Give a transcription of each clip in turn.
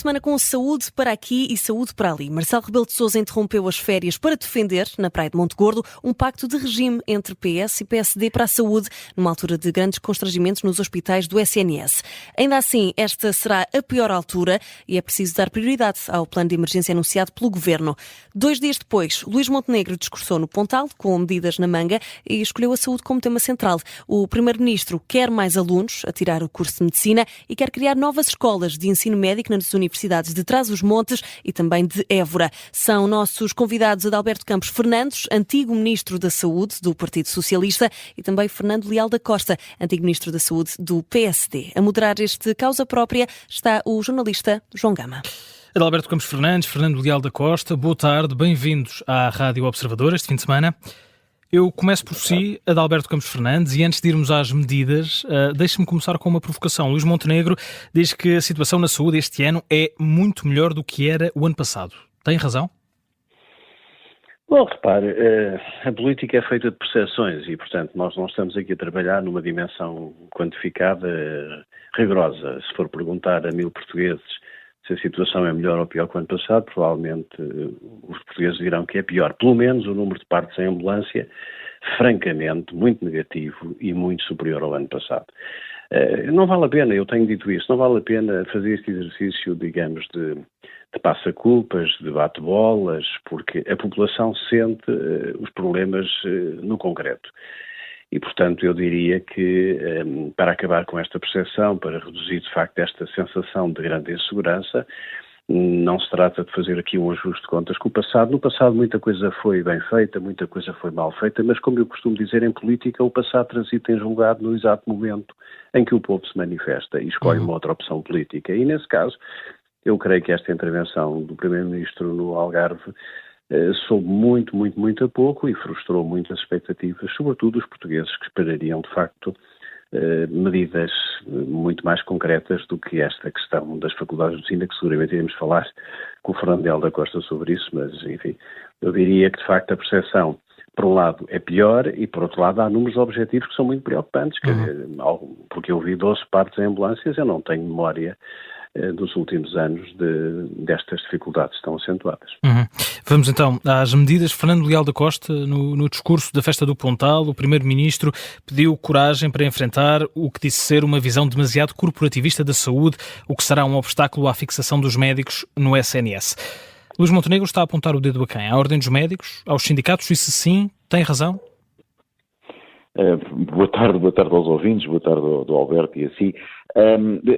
semana com saúde para aqui e saúde para ali. Marcelo Rebelo de Sousa interrompeu as férias para defender, na Praia de Monte Gordo, um pacto de regime entre PS e PSD para a saúde, numa altura de grandes constrangimentos nos hospitais do SNS. Ainda assim, esta será a pior altura e é preciso dar prioridade ao plano de emergência anunciado pelo Governo. 2 dias depois, Luís Montenegro discursou no Pontal, com medidas na manga, e escolheu a saúde como tema central. O Primeiro-Ministro quer mais alunos a tirar o curso de Medicina e quer criar novas escolas de ensino médico nas universidades de Trás-os-Montes e também de Évora. São nossos convidados Adalberto Campos Fernandes, antigo Ministro da Saúde do Partido Socialista, e também Fernando Leal da Costa, antigo Ministro da Saúde do PSD. A moderar este Causa Própria está o jornalista João Gama. Adalberto Campos Fernandes, Fernando Leal da Costa, boa tarde, bem-vindos à Rádio Observador este fim de semana. Eu começo por si, Adalberto Campos Fernandes, e antes de irmos às medidas, deixe-me começar com uma provocação. Luís Montenegro diz que a situação na saúde este ano é muito melhor do que era o ano passado. Tem razão? Bom, repare, a política é feita de percepções e, portanto, nós não estamos aqui a trabalhar numa dimensão quantificada rigorosa. Se for perguntar a 1000 portugueses se a situação é melhor ou pior que o ano passado, provavelmente os portugueses dirão que é pior. Pelo menos o número de partes em ambulância, francamente, muito negativo e muito superior ao ano passado. Não vale a pena, eu tenho dito isso, não vale a pena fazer este exercício, digamos, de passa-culpas, de bate-bolas, porque a população sente os problemas no concreto. E, portanto, eu diria que, para acabar com esta percepção, para reduzir, de facto, esta sensação de grande insegurança, não se trata de fazer aqui um ajuste de contas com o passado. No passado muita coisa foi bem feita, muita coisa foi mal feita, mas, como eu costumo dizer em política, o passado transita em julgado no exato momento em que o povo se manifesta e escolhe uma outra opção política. E, nesse caso, eu creio que esta intervenção do Primeiro-Ministro no Algarve soube muito a pouco e frustrou muitas expectativas, sobretudo os portugueses que esperariam, de facto, medidas muito mais concretas do que esta questão das faculdades de medicina, que seguramente iremos falar com o Fernando Leal da Costa sobre isso, mas, enfim, eu diria que, de facto, a percepção, por um lado, é pior e, por outro lado, há números objetivos que são muito preocupantes, porque eu vi 12 partes em ambulâncias, eu não tenho memória dos últimos anos destas dificuldades tão acentuadas. Vamos então às medidas. Fernando Leal da Costa, no discurso da Festa do Pontal, o Primeiro-Ministro pediu coragem para enfrentar o que disse ser uma visão demasiado corporativista da saúde, o que será um obstáculo à fixação dos médicos no SNS. Luís Montenegro está a apontar o dedo a quem? À Ordem dos Médicos? Aos sindicatos? E se sim, tem razão? Boa tarde aos ouvintes, boa tarde ao Alberto e a si.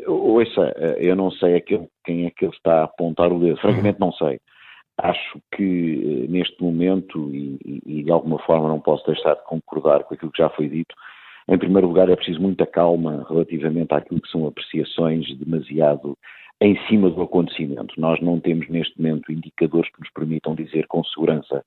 Ouça, eu não sei quem é que ele está a apontar o dedo, francamente não sei. Acho que neste momento, e de alguma forma não posso deixar de concordar com aquilo que já foi dito, em primeiro lugar é preciso muita calma relativamente àquilo que são apreciações demasiado em cima do acontecimento. Nós não temos neste momento indicadores que nos permitam dizer com segurança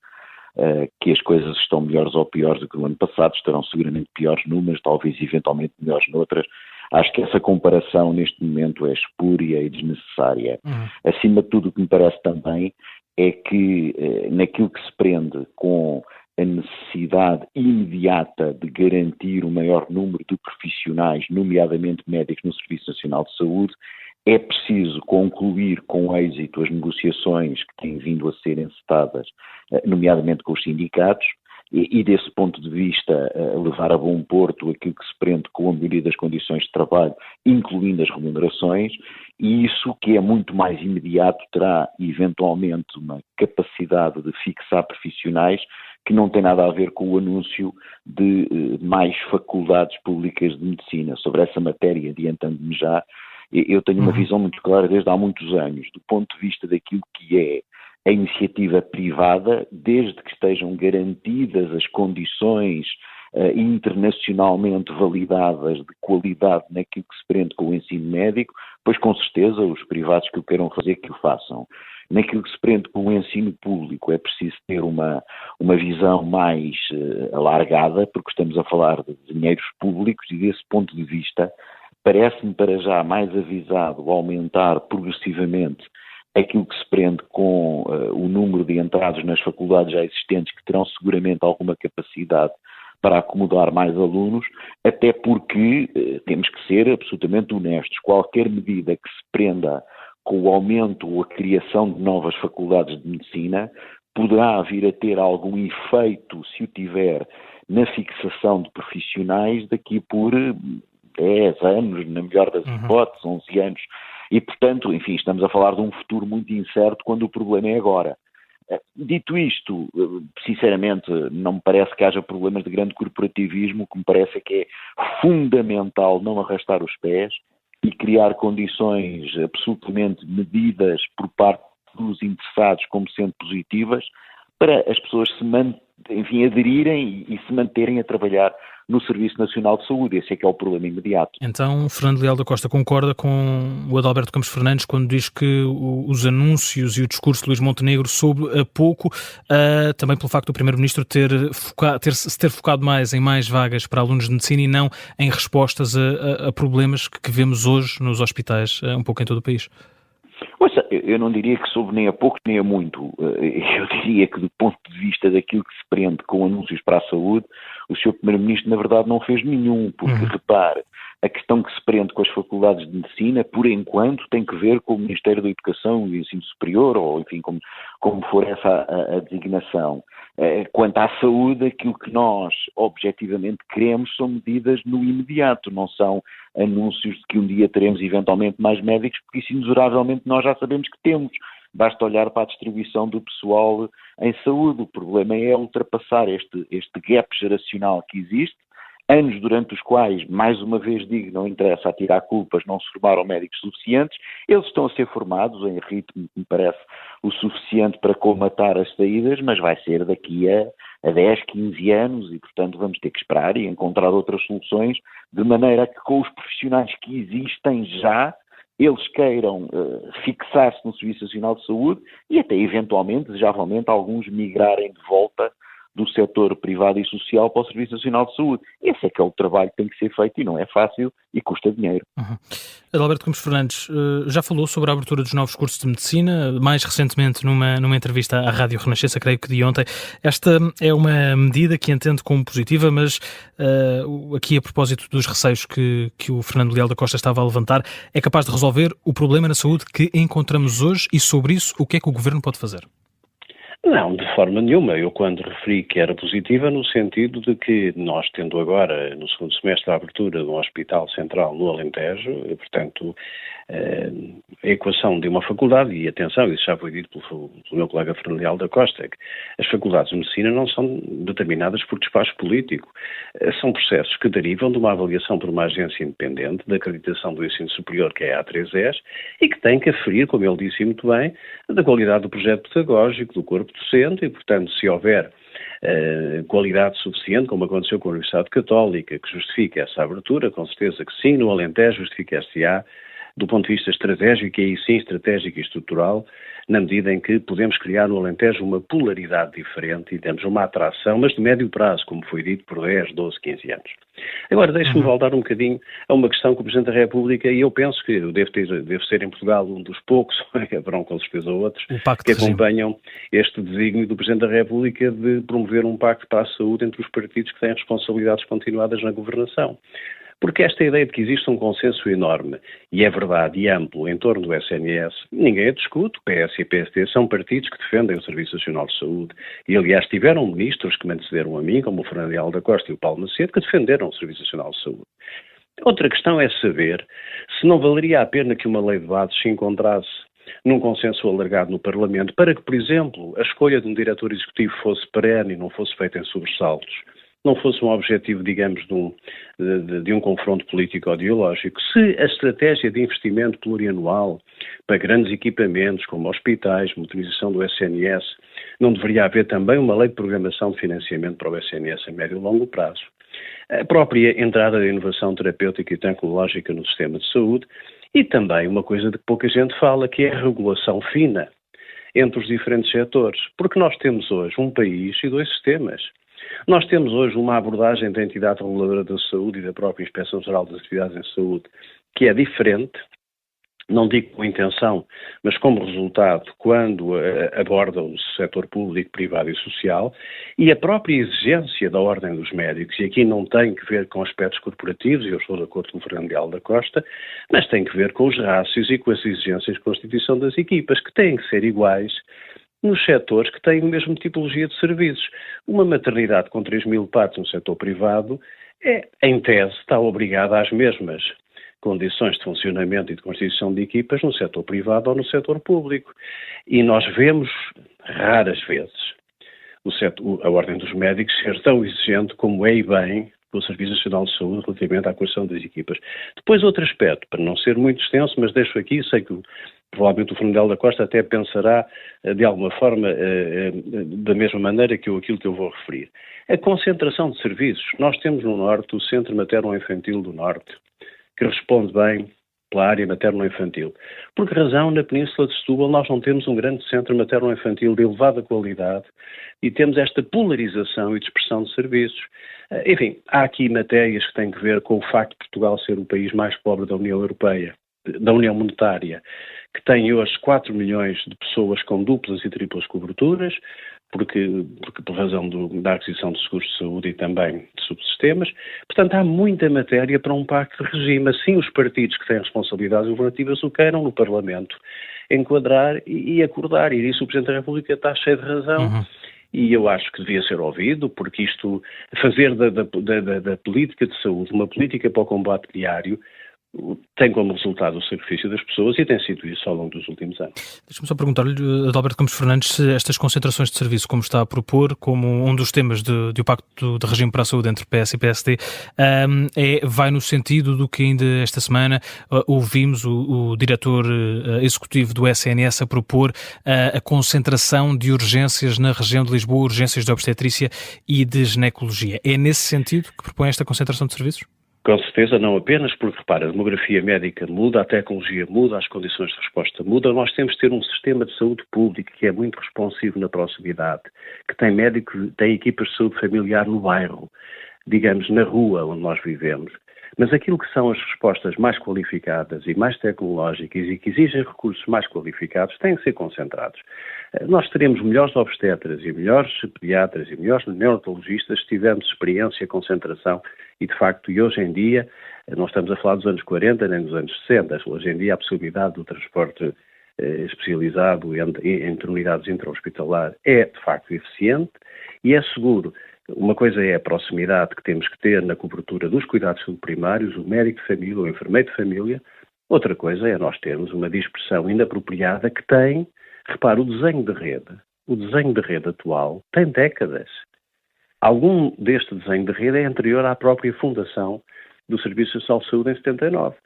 que as coisas estão melhores ou piores do que no ano passado, estarão seguramente piores numas, talvez eventualmente melhores noutras. Acho que essa comparação neste momento é espúria e desnecessária. Acima de tudo, o que me parece também é que naquilo que se prende com a necessidade imediata de garantir o maior número de profissionais, nomeadamente médicos no Serviço Nacional de Saúde, é preciso concluir com êxito as negociações que têm vindo a ser encetadas, nomeadamente com os sindicatos, e desse ponto de vista levar a bom porto aquilo que se prende com a melhoria das condições de trabalho, incluindo as remunerações, e isso que é muito mais imediato terá eventualmente uma capacidade de fixar profissionais que não tem nada a ver com o anúncio de mais faculdades públicas de medicina. Sobre essa matéria, adiantando-me já, eu tenho uma visão muito clara desde há muitos anos, do ponto de vista daquilo que é a iniciativa privada, desde que estejam garantidas as condições internacionalmente validadas de qualidade naquilo que se prende com o ensino médico, pois com certeza os privados que o queiram fazer, que o façam. Naquilo que se prende com o ensino público é preciso ter uma visão mais alargada, porque estamos a falar de dinheiros públicos e desse ponto de vista parece-me para já mais avisado aumentar progressivamente aquilo que se prende com o número de entrados nas faculdades já existentes, que terão seguramente alguma capacidade para acomodar mais alunos, até porque temos que ser absolutamente honestos. Qualquer medida que se prenda com o aumento ou a criação de novas faculdades de medicina, poderá vir a ter algum efeito, se o tiver, na fixação de profissionais daqui por 10 anos, na melhor das hipóteses, 11 anos. E, portanto, enfim, estamos a falar de um futuro muito incerto quando o problema é agora. Dito isto, sinceramente, não me parece que haja problemas de grande corporativismo. O que me parece é que é fundamental não arrastar os pés e criar condições absolutamente medidas por parte dos interessados como sendo positivas para as pessoas aderirem e se manterem a trabalhar no Serviço Nacional de Saúde. Esse é que é o problema imediato. Então, Fernando Leal da Costa concorda com o Adalberto Campos Fernandes quando diz que os anúncios e o discurso de Luís Montenegro soube a pouco, também pelo facto do Primeiro-Ministro ter focado mais em mais vagas para alunos de medicina e não em respostas a problemas que vemos hoje nos hospitais, um pouco em todo o país. Ouça, eu não diria que soube nem a pouco nem a muito. Eu diria que do ponto de vista daquilo que se prende com anúncios para a saúde, o Sr. Primeiro-Ministro na verdade não fez nenhum, porque repare, a questão que se prende com as faculdades de medicina, por enquanto, tem que ver com o Ministério da Educação e do Ensino Superior, ou enfim, como for essa a designação. Quanto à saúde, aquilo que nós objetivamente queremos são medidas no imediato, não são anúncios de que um dia teremos eventualmente mais médicos, porque isso inexoravelmente nós já sabemos que temos. Basta olhar para a distribuição do pessoal em saúde. O problema é ultrapassar este gap geracional que existe, anos durante os quais, mais uma vez digo, não interessa atirar culpas, não se formaram médicos suficientes. Eles estão a ser formados em ritmo que me parece o suficiente para colmatar as saídas, mas vai ser daqui a 10, 15 anos e, portanto, vamos ter que esperar e encontrar outras soluções, de maneira que com os profissionais que existem já, eles queiram fixar-se no Serviço Nacional de Saúde e até eventualmente, desejavelmente, alguns migrarem de volta do setor privado e social para o Serviço Nacional de Saúde. Esse é que é o trabalho que tem que ser feito e não é fácil e custa dinheiro. Adalberto Campos Fernandes já falou sobre a abertura dos novos cursos de medicina, mais recentemente numa entrevista à Rádio Renascença, creio que de ontem. Esta é uma medida que entendo como positiva, mas aqui a propósito dos receios que o Fernando Leal da Costa estava a levantar, é capaz de resolver o problema na saúde que encontramos hoje e sobre isso o que é que o Governo pode fazer? Não, de forma nenhuma. Eu quando referi que era positiva no sentido de que nós tendo agora, no segundo semestre, a abertura de um hospital central no Alentejo, portanto, a equação de uma faculdade, e atenção, isso já foi dito pelo meu colega Fernando Leal da Costa, que as faculdades de medicina não são determinadas por despacho político. São processos que derivam de uma avaliação por uma agência independente, da acreditação do ensino superior, que é a A3ES, e que tem que aferir, como ele disse muito bem, da qualidade do projeto pedagógico, do corpo docente, e, portanto, se houver qualidade suficiente, como aconteceu com a Universidade Católica, que justifica essa abertura, com certeza que sim, no Alentejo justifica-se-á, do ponto de vista estratégico, e aí sim estratégico e estrutural, na medida em que podemos criar no Alentejo uma polaridade diferente e temos uma atração, mas de médio prazo, como foi dito, por 10, 12, 15 anos. Agora, deixe-me voltar um bocadinho a uma questão que o Presidente da República, e eu penso que deve ser em Portugal um dos poucos, haverão com certeza outros, que acompanham este desígnio do Presidente da República de promover um pacto para a saúde entre os partidos que têm responsabilidades continuadas na governação. Porque esta ideia de que existe um consenso enorme, e é verdade, e amplo, em torno do SNS, ninguém a discute. O PS e o PSD são partidos que defendem o Serviço Nacional de Saúde. E, aliás, tiveram ministros que me antecederam a mim, como o Fernando Leal da Costa e o Paulo Macedo, que defenderam o Serviço Nacional de Saúde. Outra questão é saber se não valeria a pena que uma lei de bases se encontrasse num consenso alargado no Parlamento para que, por exemplo, a escolha de um diretor executivo fosse perene e não fosse feita em sobressaltos, não fosse um objetivo, digamos, de um confronto político-ideológico. Se a estratégia de investimento plurianual para grandes equipamentos, como hospitais, modernização do SNS, não deveria haver também uma lei de programação de financiamento para o SNS a médio e longo prazo. A própria entrada da inovação terapêutica e tecnológica no sistema de saúde e também uma coisa de que pouca gente fala, que é a regulação fina entre os diferentes setores. Porque nós temos hoje um país e dois sistemas. Nós temos hoje uma abordagem da entidade reguladora da saúde e da própria Inspeção-Geral das Atividades em Saúde que é diferente não digo com intenção, mas como resultado, quando abordam o setor público, privado e social, e a própria exigência da Ordem dos Médicos, e aqui não tem que ver com aspectos corporativos, e eu estou de acordo com o Fernando Leal da Costa, mas tem que ver com os rácios e com as exigências de constituição das equipas, que têm que ser iguais nos setores que têm a mesma tipologia de serviços. Uma maternidade com 3.000 partos no setor privado em tese, está obrigada às mesmas condições de funcionamento e de constituição de equipas no setor privado ou no setor público. E nós vemos, raras vezes, a Ordem dos Médicos ser tão exigente como é e bem do Serviço Nacional de Saúde relativamente à questão das equipas. Depois outro aspecto, para não ser muito extenso, mas deixo aqui, sei que provavelmente o Fernando Leal da Costa até pensará de alguma forma da mesma maneira que aquilo que eu vou referir. A concentração de serviços. Nós temos no Norte o Centro Materno-Infantil do Norte, que responde bem pela área materno-infantil. Por que razão, na Península de Setúbal, nós não temos um grande centro materno-infantil de elevada qualidade e temos esta polarização e dispersão de serviços? Enfim, há aqui matérias que têm que ver com o facto de Portugal ser o país mais pobre da União Europeia, da União Monetária, que tem hoje 4 milhões de pessoas com duplas e triplas coberturas, porque por razão da aquisição de seguros de saúde e também de subsistemas. Portanto, há muita matéria para um pacto de regime. Assim, os partidos que têm responsabilidades governativas o queiram no Parlamento enquadrar e acordar. E isso o Presidente da República está cheio de razão. Uhum. E eu acho que devia ser ouvido, porque isto, fazer da política de saúde uma política para o combate diário, tem como resultado o sacrifício das pessoas e tem sido isso ao longo dos últimos anos. Deixa-me só perguntar-lhe, Adalberto Campos Fernandes, se estas concentrações de serviço, como está a propor, como um dos temas do Pacto de Regime para a Saúde entre PS e PSD, vai no sentido do que ainda esta semana ouvimos o diretor executivo do SNS a propor a concentração de urgências na região de Lisboa, urgências de obstetrícia e de ginecologia. É nesse sentido que propõe esta concentração de serviços? Com certeza, não apenas porque, repara, a demografia médica muda, a tecnologia muda, as condições de resposta mudam. Nós temos de ter um sistema de saúde público que é muito responsivo na proximidade, que tem médicos, tem equipas de saúde familiar no bairro, digamos, na rua onde nós vivemos. Mas aquilo que são as respostas mais qualificadas e mais tecnológicas e que exigem recursos mais qualificados têm que ser concentrados. Nós teremos melhores obstetras e melhores pediatras e melhores neonatologistas se tivermos experiência, concentração e, de facto, e hoje em dia, não estamos a falar dos anos 40 nem dos anos 60, hoje em dia a possibilidade do transporte especializado entre unidades intra-hospitalar é, de facto, eficiente e é seguro. Uma coisa é a proximidade que temos que ter na cobertura dos cuidados primários, o médico de família, o enfermeiro de família. Outra coisa é nós termos uma dispersão inapropriada que tem, repare, o desenho de rede atual tem décadas. Algum deste desenho de rede é anterior à própria fundação do Serviço Nacional de Saúde em 79.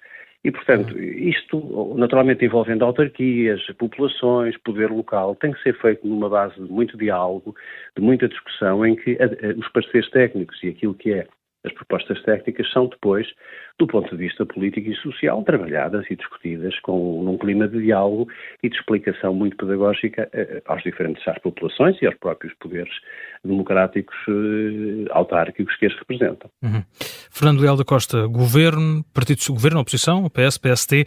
E, portanto, isto, naturalmente envolvendo autarquias, populações, poder local, tem que ser feito numa base de muito diálogo, de muita discussão, em que os parceiros técnicos e aquilo que é as propostas técnicas são depois, do ponto de vista político e social, trabalhadas e discutidas num clima de diálogo e de explicação muito pedagógica às populações e aos próprios poderes democráticos autárquicos que as representam. Uhum. Fernando Leal da Costa, governo, oposição, o PS, PSD,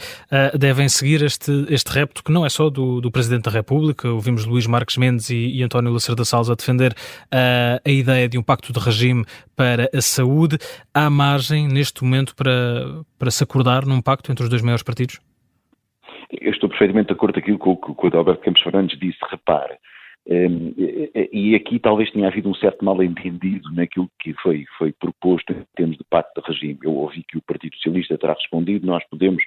devem seguir este repto que não é só do Presidente da República. Ouvimos Luís Marques Mendes e António Lacerda Salles a defender a ideia de um pacto de regime para a saúde. Há margem, neste momento, para se acordar num pacto entre os dois maiores partidos? Eu estou perfeitamente de acordo com aquilo que o Adalberto Campos Fernandes disse. Repare, e aqui talvez tenha havido um certo mal-entendido naquilo que foi proposto em termos de pacto de regime. Eu ouvi que o Partido Socialista terá respondido, nós podemos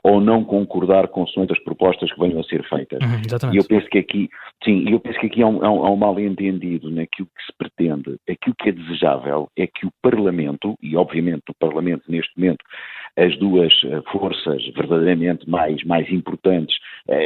ou não concordar consoante as propostas que venham a ser feitas. Exatamente. E eu penso que aqui há um mal-entendido naquilo que se pretende. Aquilo que é desejável é que o Parlamento, e obviamente no Parlamento neste momento as duas forças verdadeiramente mais importantes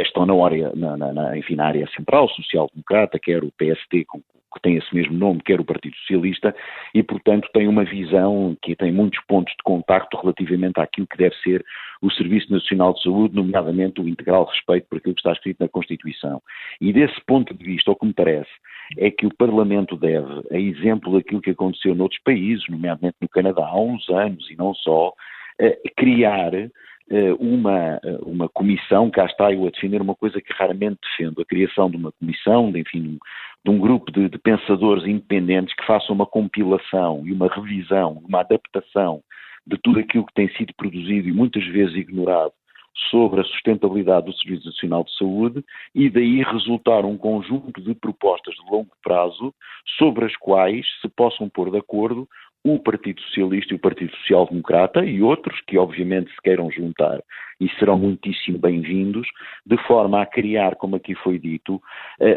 estão na área central, social-democrata, quer o PSD, que tem esse mesmo nome, quer o Partido Socialista, e, portanto, tem uma visão que tem muitos pontos de contacto relativamente àquilo que deve ser o Serviço Nacional de Saúde, nomeadamente o integral respeito por aquilo que está escrito na Constituição. E desse ponto de vista, o que me parece é que o Parlamento deve, a exemplo daquilo que aconteceu noutros países, nomeadamente no Canadá há uns anos e não só, criar uma comissão, cá está eu a defender uma coisa que raramente defendo, a criação de uma comissão, de um grupo de pensadores independentes que façam uma compilação e uma revisão, uma adaptação de tudo aquilo que tem sido produzido e muitas vezes ignorado sobre a sustentabilidade do Serviço Nacional de Saúde e daí resultar um conjunto de propostas de longo prazo sobre as quais se possam pôr de acordo o Partido Socialista e o Partido Social Democrata e outros que obviamente se queiram juntar e serão muitíssimo bem-vindos, de forma a criar, como aqui foi dito,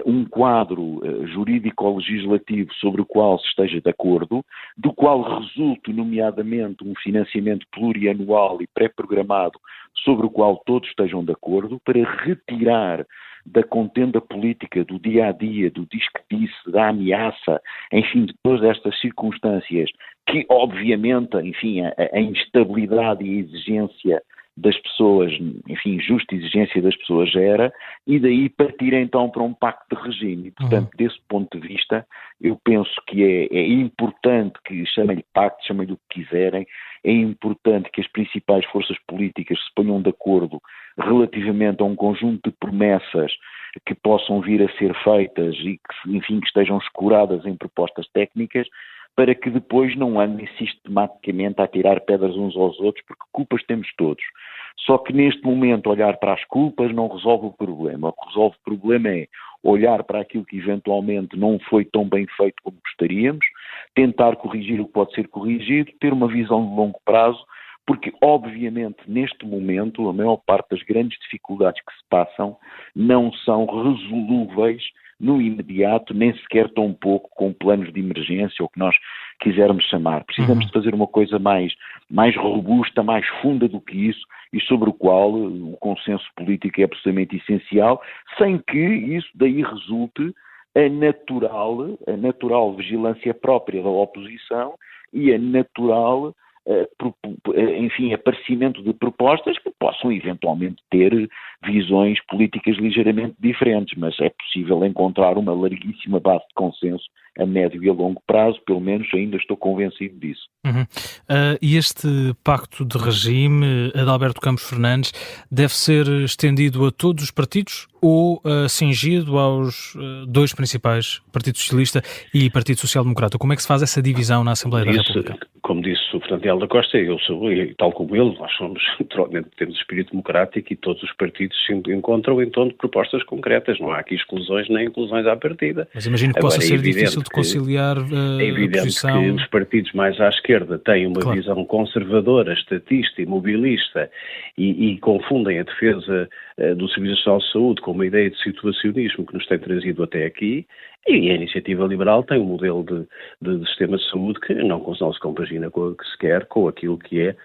um quadro jurídico-legislativo sobre o qual se esteja de acordo, do qual resulte nomeadamente um financiamento plurianual e pré-programado sobre o qual todos estejam de acordo, para retirar da contenda política, do dia-a-dia, do diz-que-disse, da ameaça, enfim, de todas estas circunstâncias que, obviamente, enfim, a instabilidade e a exigência das pessoas, enfim, justa exigência das pessoas gera, e daí partir então para um pacto de regime. E, portanto, desse ponto de vista, eu penso que é importante que chamem-lhe pacto, chamem-lhe o que quiserem, é importante que as principais forças políticas se ponham de acordo relativamente a um conjunto de promessas que possam vir a ser feitas e que, enfim, que estejam escuradas em propostas técnicas, para que depois não andem sistematicamente a tirar pedras uns aos outros, porque culpas temos todos. Só que neste momento olhar para as culpas não resolve o problema. O que resolve o problema é olhar para aquilo que eventualmente não foi tão bem feito como gostaríamos, tentar corrigir o que pode ser corrigido, ter uma visão de longo prazo, porque obviamente neste momento a maior parte das grandes dificuldades que se passam não são resolúveis no imediato, nem sequer tão pouco com planos de emergência, ou o que nós quisermos chamar. Precisamos de fazer uma coisa mais robusta, mais funda do que isso, e sobre o qual o consenso político é absolutamente essencial, sem que isso daí resulte a natural vigilância própria da oposição e a natural enfim, aparecimento de propostas que possam eventualmente ter visões políticas ligeiramente diferentes, mas é possível encontrar uma larguíssima base de consenso a médio e a longo prazo, pelo menos ainda estou convencido disso. E este pacto de regime, Adalberto Campos Fernandes, deve ser estendido a todos os partidos ou cingido aos dois principais, Partido Socialista e Partido Social Democrata? Como é que se faz essa divisão na Assembleia da República? Como disse o Fernando Leal da Costa, eu sou, tal como ele, nós somos, naturalmente, temos espírito democrático e todos os partidos se encontram em torno de propostas concretas. Não há aqui exclusões nem inclusões à partida. Mas imagino que possa ser difícil de conciliar a posição... É evidente que os partidos mais à esquerda têm uma visão conservadora, estatista, imobilista e confundem a defesa do Serviço Nacional de Saúde com uma ideia de situacionismo que nos tem trazido até aqui. E a Iniciativa Liberal tem um modelo de sistema de saúde que não se compagina sequer com aquilo que é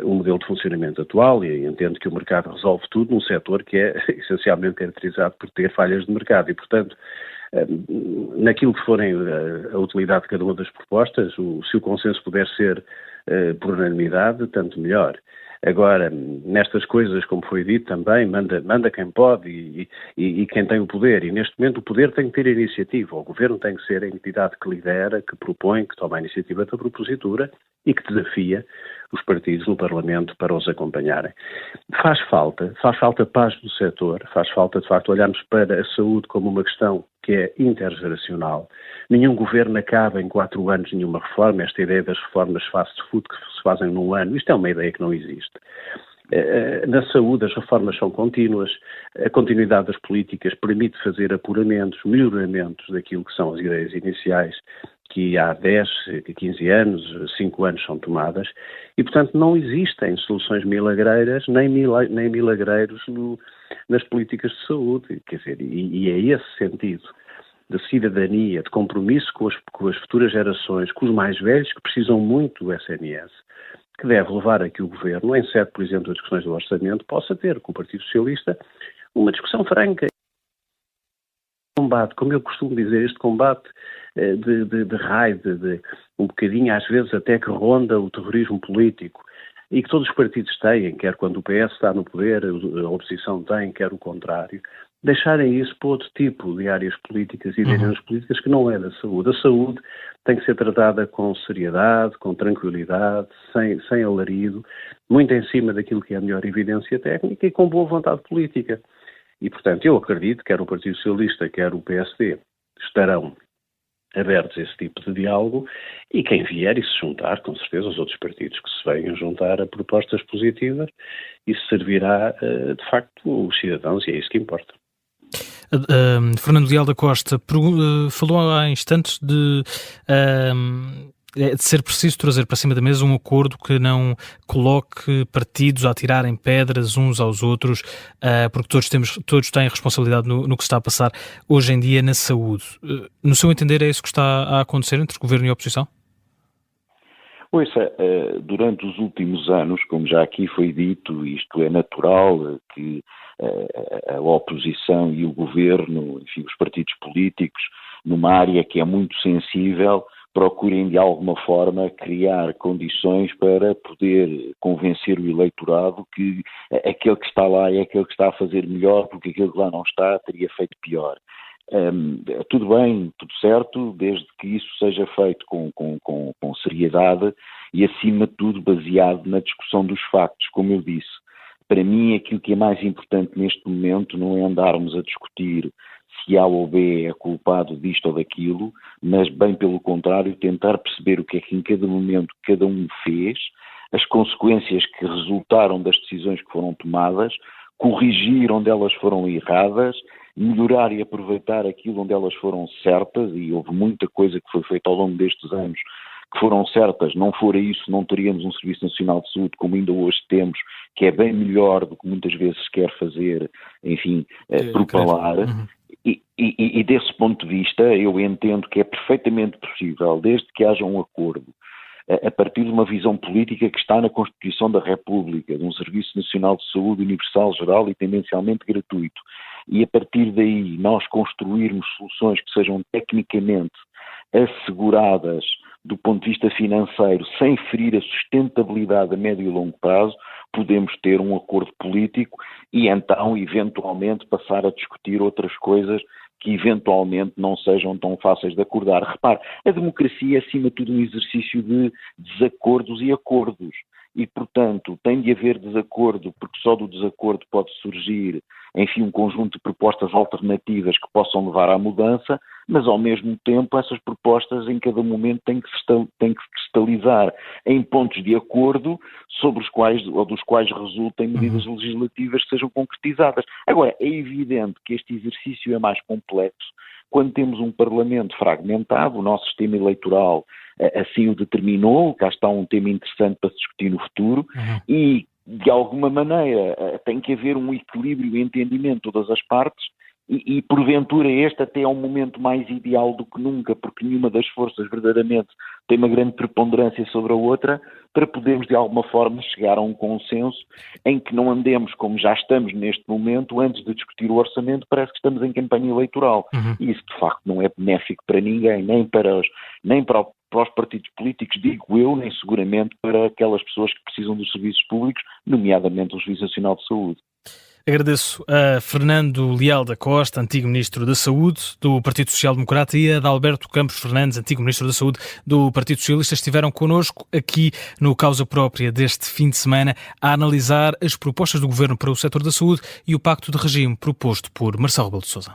o modelo de funcionamento atual, e entendo que o mercado resolve tudo num setor que é essencialmente caracterizado por ter falhas de mercado e, portanto, naquilo que forem a utilidade de cada uma das propostas, se o consenso puder ser por unanimidade, tanto melhor. Agora, nestas coisas, como foi dito também, manda quem pode e quem tem o poder. E neste momento o poder tem que ter a iniciativa. O governo tem que ser a entidade que lidera, que propõe, que toma a iniciativa da propositura e que desafia os partidos no Parlamento para os acompanharem. Faz falta paz do setor, faz falta de facto olharmos para a saúde como uma questão que é intergeracional. Nenhum governo acaba em 4 anos nenhuma reforma. Esta ideia das reformas fast food que se fazem num ano, isto é uma ideia que não existe. Na saúde as reformas são contínuas, a continuidade das políticas permite fazer apuramentos, melhoramentos daquilo que são as ideias iniciais que há 10, 15 anos, 5 anos são tomadas e, portanto, não existem soluções milagreiras nem milagreiros nas políticas de saúde. Quer dizer, e é esse sentido de cidadania, de compromisso com as futuras gerações, com os mais velhos que precisam muito do SNS, que deve levar a que o Governo, em sede, por exemplo, das discussões do orçamento, possa ter com o Partido Socialista uma discussão franca. Combate, como eu costumo dizer, este combate de raio, um bocadinho às vezes até que ronda o terrorismo político e que todos os partidos têm, quer quando o PS está no poder, a oposição tem, quer o contrário, deixarem isso para outro tipo de áreas políticas e de agendas políticas que não é da saúde. A saúde tem que ser tratada com seriedade, com tranquilidade, sem alarido, muito em cima daquilo que é a melhor evidência técnica e com boa vontade política. E, portanto, eu acredito que quer o Partido Socialista, quer o PSD estarão abertos a esse tipo de diálogo e quem vier e se juntar, com certeza, os outros partidos que se venham juntar a propostas positivas, isso servirá, de facto, os cidadãos e é isso que importa. Fernando Leal da Costa falou há instantes de ser preciso trazer para cima da mesa um acordo que não coloque partidos a atirarem pedras uns aos outros, porque todos têm responsabilidade no que está a passar hoje em dia na saúde. No seu entender, é isso que está a acontecer entre governo e oposição? Ouça, durante os últimos anos, como já aqui foi dito, isto é natural que a oposição e o governo, enfim, os partidos políticos, numa área que é muito sensível, procurem de alguma forma criar condições para poder convencer o eleitorado que aquele que está lá é aquele que está a fazer melhor, porque aquele que lá não está teria feito pior. Tudo bem, tudo certo, desde que isso seja feito com seriedade e, acima de tudo, baseado na discussão dos factos, como eu disse. Para mim, aquilo que é mais importante neste momento não é andarmos a discutir se A ou B é culpado disto ou daquilo, mas, bem pelo contrário, tentar perceber o que é que em cada momento cada um fez, as consequências que resultaram das decisões que foram tomadas, corrigir onde elas foram erradas, melhorar e aproveitar aquilo onde elas foram certas, e houve muita coisa que foi feita ao longo destes anos que foram certas. Não fora isso, não teríamos um Serviço Nacional de Saúde como ainda hoje temos, que é bem melhor do que muitas vezes se quer fazer, enfim, propalar. E desse ponto de vista, eu entendo que é perfeitamente possível, desde que haja um acordo, a partir de uma visão política que está na Constituição da República, de um Serviço Nacional de Saúde universal, geral e tendencialmente gratuito, e a partir daí nós construirmos soluções que sejam tecnicamente asseguradas do ponto de vista financeiro, sem ferir a sustentabilidade a médio e longo prazo, podemos ter um acordo político e então, eventualmente, passar a discutir outras coisas que eventualmente não sejam tão fáceis de acordar. Repare, a democracia é acima de tudo um exercício de desacordos e acordos. E, portanto, tem de haver desacordo, porque só do desacordo pode surgir, enfim, um conjunto de propostas alternativas que possam levar à mudança, mas, ao mesmo tempo, essas propostas, em cada momento, têm que se cristalizar em pontos de acordo sobre os quais, ou dos quais resultem medidas legislativas que sejam concretizadas. Agora, é evidente que este exercício é mais complexo quando temos um Parlamento fragmentado. O nosso sistema eleitoral assim o determinou, cá está um tema interessante para se discutir no futuro, e, de alguma maneira, tem que haver um equilíbrio e entendimento de todas as partes, e porventura este até é um momento mais ideal do que nunca, porque nenhuma das forças verdadeiramente tem uma grande preponderância sobre a outra, para podermos de alguma forma chegar a um consenso em que não andemos como já estamos neste momento, antes de discutir o orçamento parece que estamos em campanha eleitoral. E isso de facto não é benéfico para ninguém, nem para os partidos políticos, digo eu, nem seguramente para aquelas pessoas que precisam dos serviços públicos, nomeadamente o Serviço Nacional de Saúde. Agradeço a Fernando Leal da Costa, antigo Ministro da Saúde do Partido Social Democrata, e a Adalberto Campos Fernandes, antigo Ministro da Saúde do Partido Socialista. Estiveram connosco aqui no Causa Própria deste fim de semana a analisar as propostas do Governo para o setor da saúde e o pacto de regime proposto por Marcelo Rebelo de Sousa.